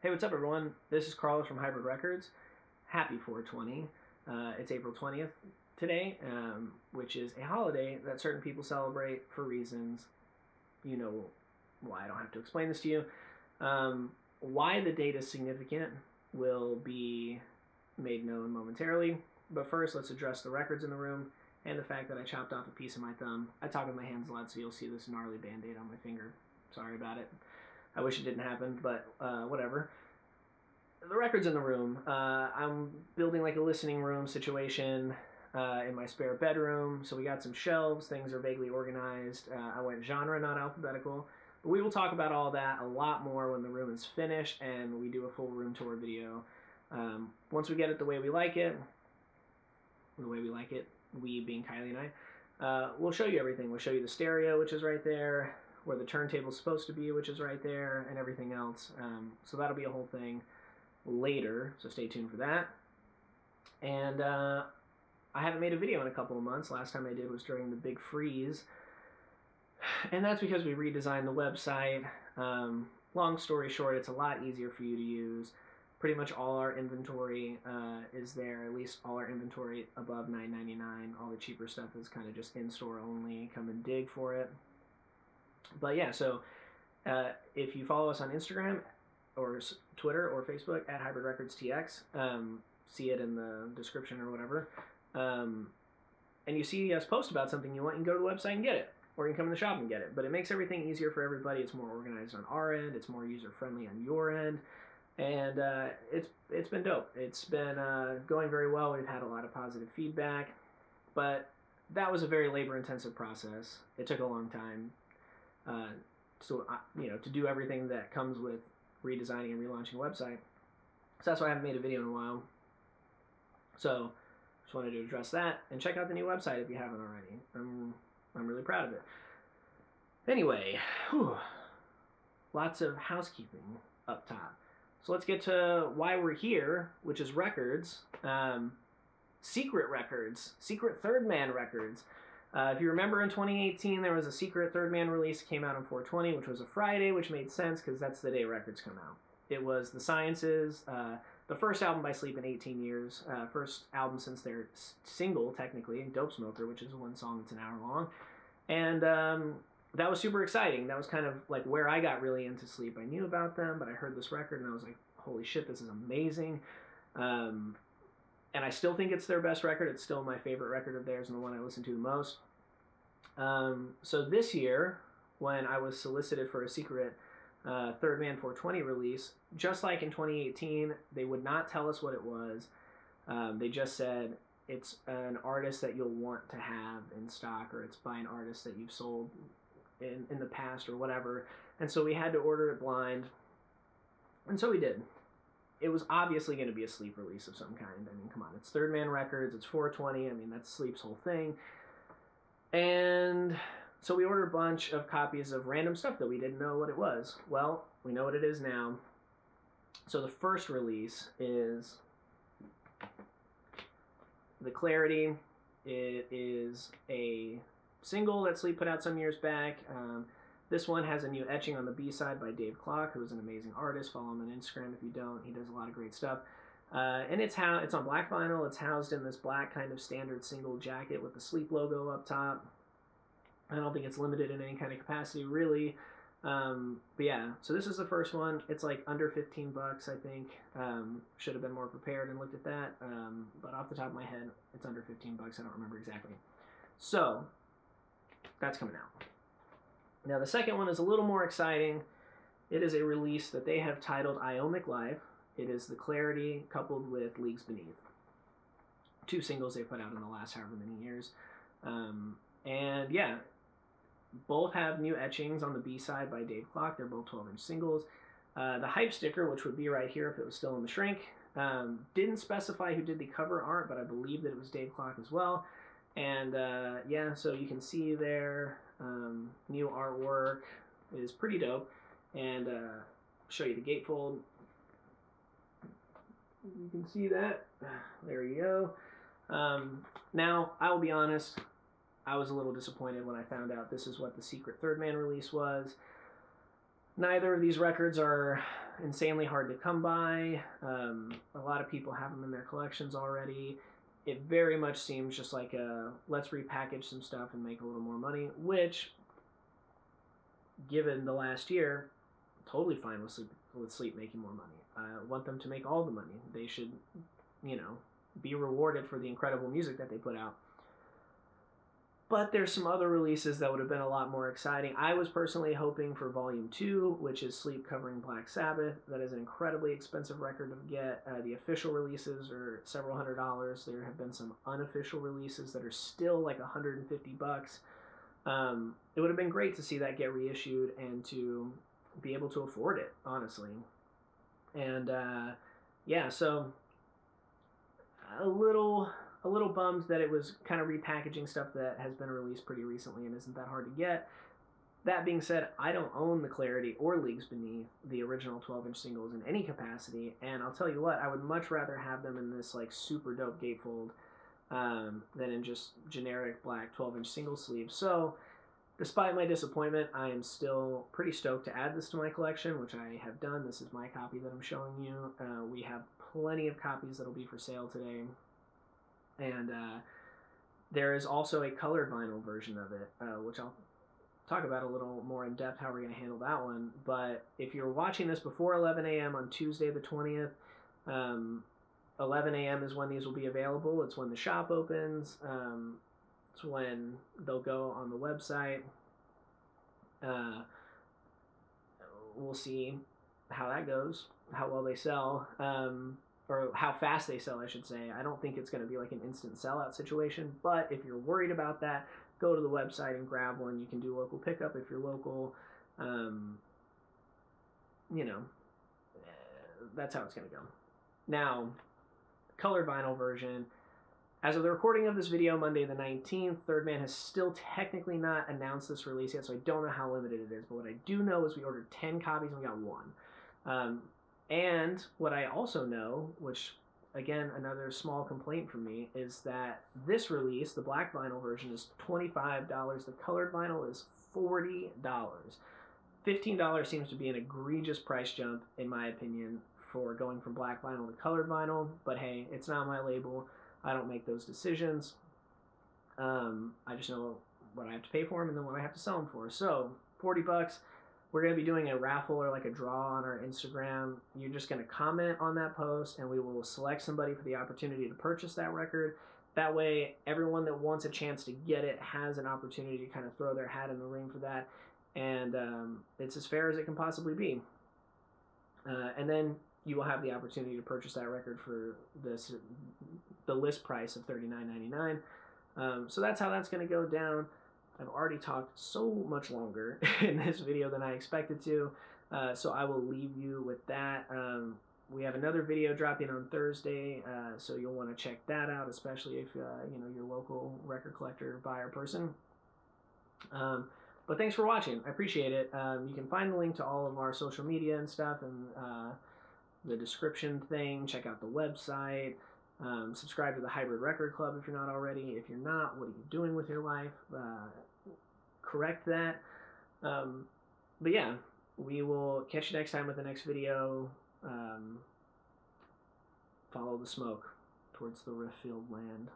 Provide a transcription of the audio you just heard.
Hey, what's up, everyone? This is Carlos from Hybrid Records. Happy 420. It's April 20th today, which is a holiday that certain people celebrate for reasons. You know why. I don't have to explain this to you. Why the date is significant will be made known momentarily. But first, let's address the records in the room and the fact that I chopped off a piece of my thumb. I talk with my hands a lot, so you'll see this gnarly band-aid on my finger. Sorry about it. I wish it didn't happen, but whatever. The records in the room. I'm building like a listening room situation in my spare bedroom. So we got some shelves. Things are vaguely organized. I went genre, not alphabetical. But we will talk about all that a lot more when the room is finished and we do a full room tour video. Once we get it the way we like it, we being Kylie and I, we'll show you everything. We'll show you the stereo, which is right there, where the turntable's supposed to be, which is right there, and everything else. So that'll be a whole thing later, so stay tuned for that. And I haven't made a video in a couple of months. Last time I did was during the big freeze, and that's because we redesigned the website. Long story short, it's a lot easier for you to use. Pretty much all our inventory is there, at least all our inventory above $9.99. All the cheaper stuff is kind of just in-store only. Come and dig for it. But yeah, so if you follow us on Instagram or Twitter or Facebook at Hybrid Records TX, see it in the description or whatever, and you see us post about something you want, you can go to the website and get it, or you can come in the shop and get it. But it makes everything easier for everybody. It's more organized on our end. It's more user-friendly on your end. And it's been dope. It's been going very well. We've had a lot of positive feedback. But that was a very labor-intensive process. It took a long time. To do everything that comes with redesigning and relaunching a website. So that's why I haven't made a video in a while. So just wanted to address that and check out the new website if you haven't already. I'm really proud of it. Anyway, lots of housekeeping up top. So let's get to why we're here, which is records. Secret records, secret Third Man records. If you remember, in 2018, there was a secret Third Man release that came out on 420, which was a Friday, which made sense because that's the day records come out. It was The Sciences, the first album by Sleep in 18 years, first album since their single, technically, Dopesmoker, which is one song that's an hour long. And that was super exciting. That was kind of like where I got really into Sleep. I knew about them, but I heard this record and I was like, holy shit, this is amazing. And I still think it's their best record. It's still my favorite record of theirs and the one I listen to the most. So this year, when I was solicited for a secret Third Man 420 release, just like in 2018, they would not tell us what it was. They just said it's an artist that you'll want to have in stock, or it's by an artist that you've sold in the past or whatever. And so we had to order it blind. And so we did. It was obviously going to be a Sleep release of some kind. I mean, come on, it's Third Man Records, it's 420. I mean, that's Sleep's whole thing. And so we ordered a bunch of copies of random stuff that we didn't know what it was. Well, we know what it is now. So the first release is The Clarity. It is a single that Sleep put out some years back. This one has a new etching on the B-side by Dave Clock, who is an amazing artist. Follow him on Instagram if you don't. He does a lot of great stuff. And it's on black vinyl. It's housed in this black kind of standard single jacket with the Sleep logo up top. I don't think it's limited in any kind of capacity, really. But yeah, so this is the first one. It's like under 15 bucks, I think. Should have been more prepared and looked at that. But off the top of my head, it's under 15 bucks. I don't remember exactly. So that's coming out. Now, the second one is a little more exciting. It is a release that they have titled Iomic Life. It is The Clarity coupled with Leagues Beneath. Two singles they put out in the last however many years. And yeah, both have new etchings on the B-side by Dave Clock. They're both 12-inch singles. The hype sticker, which would be right here if it was still in the shrink, didn't specify who did the cover art, but I believe that it was Dave Clock as well. And yeah, so you can see there, new artwork is pretty dope. And show you the gatefold. You can see that. There you go. Now, I will be honest, I was a little disappointed when I found out this is what the secret Third Man release was. Neither of these records are insanely hard to come by. A lot of people have them in their collections already. It very much seems just like a let's repackage some stuff and make a little more money, which, given the last year, totally fine with Sleep making more money. I want them to make all the money. They should, be rewarded for the incredible music that they put out. But there's some other releases that would have been a lot more exciting. I was personally hoping for Volume 2, which is Sleep covering Black Sabbath. That is an incredibly expensive record to get. The official releases are several $100s. There have been some unofficial releases that are still like $150. It would have been great to see that get reissued and to be able to afford it, honestly. And so a little bummed that it was kind of repackaging stuff that has been released pretty recently and isn't that hard to get. That being said, I don't own the Clarity or Leagues Beneath, the original 12-inch singles, in any capacity, and I'll tell you what, I would much rather have them in this like super dope gatefold than in just generic black 12-inch single sleeve. So despite my disappointment, I am still pretty stoked to add this to my collection, which I have done. This is my copy that I'm showing you. We have plenty of copies that will be for sale today. And there is also a colored vinyl version of it, which I'll talk about a little more in depth how we're going to handle that one. But if you're watching this before 11 a.m. on Tuesday the 20th, 11 a.m. is when these will be available. It's when the shop opens. It's when they'll go on the website. We'll see how that goes, how well they sell. Or how fast they sell, I should say. I don't think it's going to be like an instant sellout situation, but if you're worried about that, go to the website and grab one. You can do local pickup if you're local. That's how it's going to go. Now, colored vinyl version. As of the recording of this video, Monday the 19th, Third Man has still technically not announced this release yet, so I don't know how limited it is, but what I do know is we ordered 10 copies and we got one. And what I also know, which, again, another small complaint from me, is that this release, the black vinyl version, is $25. The colored vinyl is $40. $15 seems to be an egregious price jump, in my opinion, for going from black vinyl to colored vinyl. But hey, it's not my label. I don't make those decisions. I just know what I have to pay for them and then what I have to sell them for. So, $40. We're going to be doing a raffle or like a draw on our Instagram. You're just going to comment on that post and we will select somebody for the opportunity to purchase that record. That way, everyone that wants a chance to get it has an opportunity to kind of throw their hat in the ring for that. And it's as fair as it can possibly be. And then you will have the opportunity to purchase that record for the list price of $39.99. So that's how that's going to go down. I've already talked so much longer in this video than I expected to, so I will leave you with that. We have another video dropping on Thursday, so you'll want to check that out, especially if you're a local record collector, buyer person. But thanks for watching. I appreciate it. You can find the link to all of our social media and stuff in the description thing. Check out the website. Subscribe to the Hybrid Record Club if you're not already. If you're not, what are you doing with your life? Correct that. But yeah, we will catch you next time with the next video. Follow the smoke towards the rift-filled land.